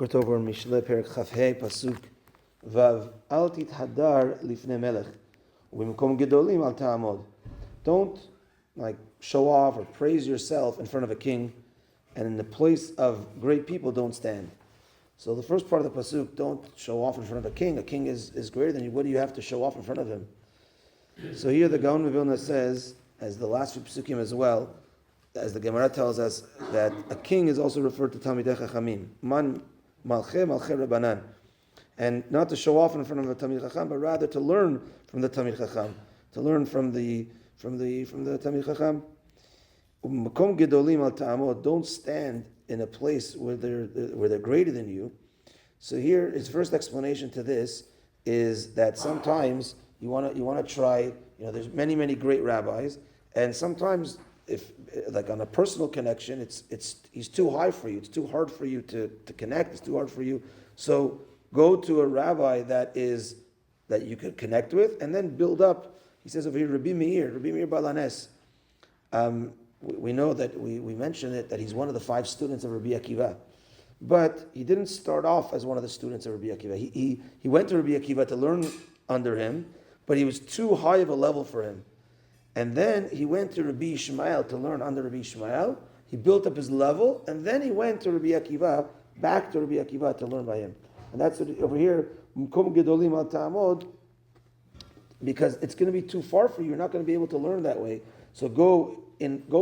Bukert over in Mishlei Perek Chafhei Pasuk Vav Al Tithadar Lifnei Melech U'Bimkom Gedolim Al Ta'amod. Don't show off or praise yourself in front of a king, and in the place of great people don't stand. So the first part of the pasuk, don't show off in front of a king. A king is greater than you. What do you have to show off in front of him? So here the Gaon of Vilna says, as the last few Pesukim as well, as the Gemara tells us, that a king is also referred to Talmidei Chachamim. Man malche Rabbanan. And not to show off in front of a Talmid Chacham, but rather to learn from the Talmid Chacham. To learn from the Talmid Chacham. Makom gedolim al ta'amod. Don't stand in a place where they're greater than you. So here, his first explanation to this is that sometimes you want to try. There's many great rabbis, and sometimes if on a personal connection, he's too high for you. It's too hard for you to connect. It's too hard for you. So go to a rabbi that you could connect with, and then build up. He says over here, Rabbi Meir Balanes. We know that we mentioned it, that he's one of the 5 students of Rabbi Akiva. But he didn't start off as one of the students of Rabbi Akiva. He went to Rabbi Akiva to learn under him, but he was too high of a level for him. And then he went to Rabbi Ishmael to learn under Rabbi Ishmael. He built up his level, and then he went to Rabbi Akiva, back to Rabbi Akiva to learn by him. And that's what, over here, Mkom Gedolim Al Ta'amod, because it's going to be too far for you. You're not going to be able to learn that way. So go in the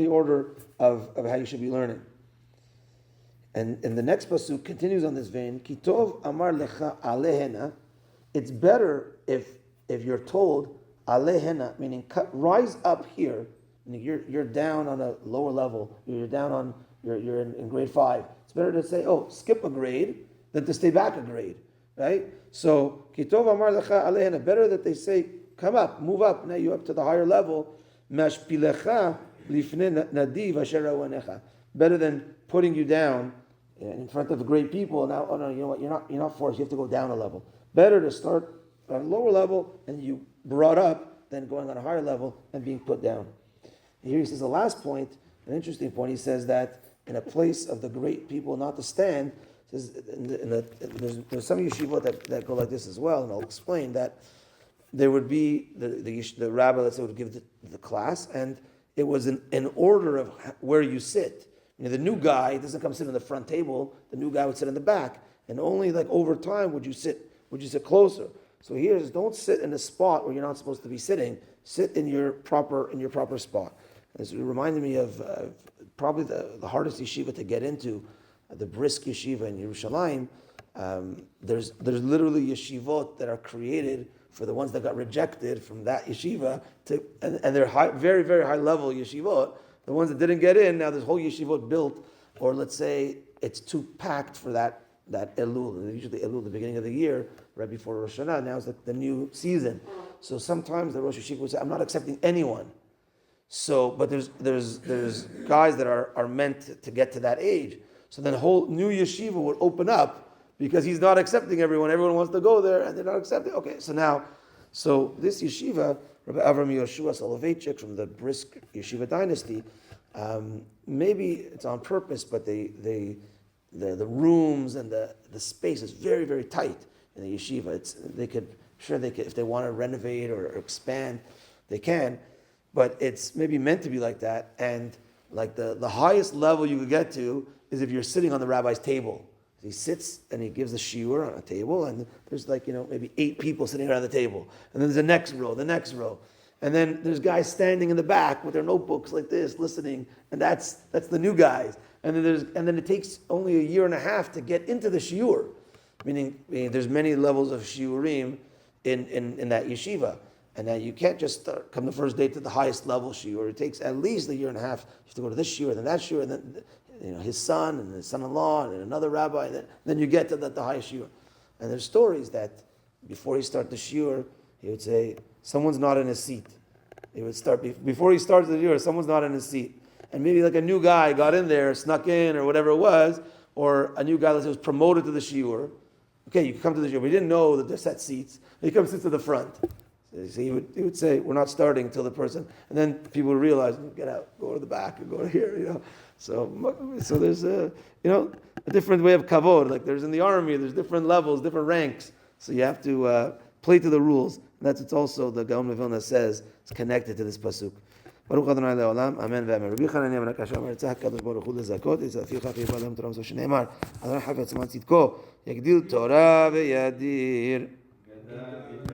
order of how you should be learning. And the next pasuk continues on this vein. Kitov amar lecha alehena. It's better if you're told alehena, meaning rise up here. Meaning you're down on a lower level. You're in grade 5. It's better to say, skip a grade than to stay back a grade, right? So kitov amar lecha alehena. Better that they say, come up, move up. Now you're up to the higher level. Mashpilecha lifnei nadiv asher ra'u. Better than putting you down in front of great people. Now, you know what? You're not forced. You have to go down a level. Better to start on a lower level and you brought up than going on a higher level and being put down. Here he says the last point, an interesting point. He says that in a place of the great people not to stand. Says there's some yeshivot that go like this as well, and I'll explain that. There would be the rabbi, let's say, would give the class, and it was in order of where you sit. The new guy doesn't come sit on the front table. The new guy would sit in the back, and only over time would you sit closer. So here is, don't sit in a spot where you're not supposed to be sitting. Sit in your proper spot. This reminded me of probably the hardest yeshiva to get into, the Brisk Yeshiva in Yerushalayim. There's literally yeshivot that are created for the ones that got rejected from that yeshiva, and they're very, very high level yeshivot. The ones that didn't get in, now this whole yeshivot built, or let's say it's too packed for that Elul. Usually Elul, the beginning of the year, right before Rosh Hashanah, now it's the new season. So sometimes the Rosh Yeshiva would say, I'm not accepting anyone. So, but there's guys that are meant to get to that age. So then the whole new yeshiva would open up, because he's not accepting everyone. Everyone wants to go there, and they're not accepting. Okay, so this yeshiva, Rabbi Avram Yoshua Soloveitchik from the Brisk Yeshiva dynasty, maybe it's on purpose, but the rooms and the space is very, very tight in the yeshiva. They could if they want to renovate or expand, they can, but it's maybe meant to be like that. And like the highest level you could get to is if you're sitting on the rabbi's table. He sits and he gives a shiur on a table, and there's maybe 8 people sitting around the table, and then there's the next row, and then there's guys standing in the back with their notebooks like this, listening, and that's the new guys, and then it takes only a year and a half to get into the shiur, meaning there's many levels of shiurim in that yeshiva, and now you can't just come the first day to the highest level shiur. It takes at least a year and a half. You have to go to this shiur, then that shiur, and then his son and his son-in-law and another rabbi, and then you get to the highest shiur. And there's stories that before he started the shiur, he would say, someone's not in his seat. He would start, before he starts the shiur, someone's not in his seat. And maybe a new guy got in there, snuck in, or whatever it was, or a new guy, let's say, was promoted to the shiur. Okay, you can come to the shiur, but he didn't know that there's set seats. He comes to the front. So he would say, we're not starting till the person, and then people would realize, get out, go to the back, and go to here, So there's a different way of kavod. Like there's in the army, there's different levels, different ranks. So you have to play to the rules. And that's what's also the Gaon of Vilna says is connected to this pasuk. Baruch Adonai le'olam, amen ve'amen. Rabbi Chananya ben Akasha amar tzach kadosh baruch hu lezakot, etzafilcha fi b'adam torah so shneimar, Adonai hafetz man tzidko, yagdil Torah ve'yadir.